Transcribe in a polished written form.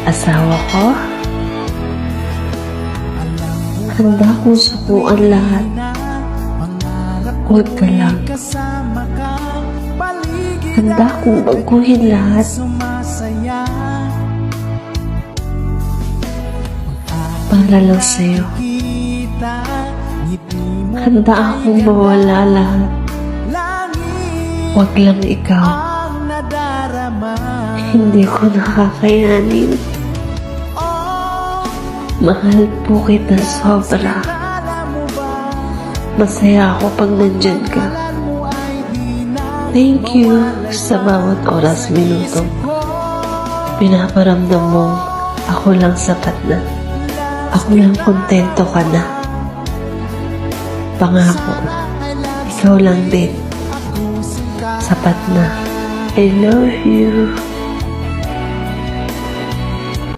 asawa ko. Handa kong sukuan lahat. Huwag ka lang. Handa kong baguhin lahat. Para lang sa'yo. Handa akong mawala lahat. Huwag lang ikaw. Hindi ko nakakayanin. Mahal po kita sobra. Masaya ako pag nandyan ka. Thank you sa bawat oras, minuto. Pinaparamdam mong ako lang sapat na. Ako lang kontento ka na. Pangako, ikaw lang din. Sapat na. I love you.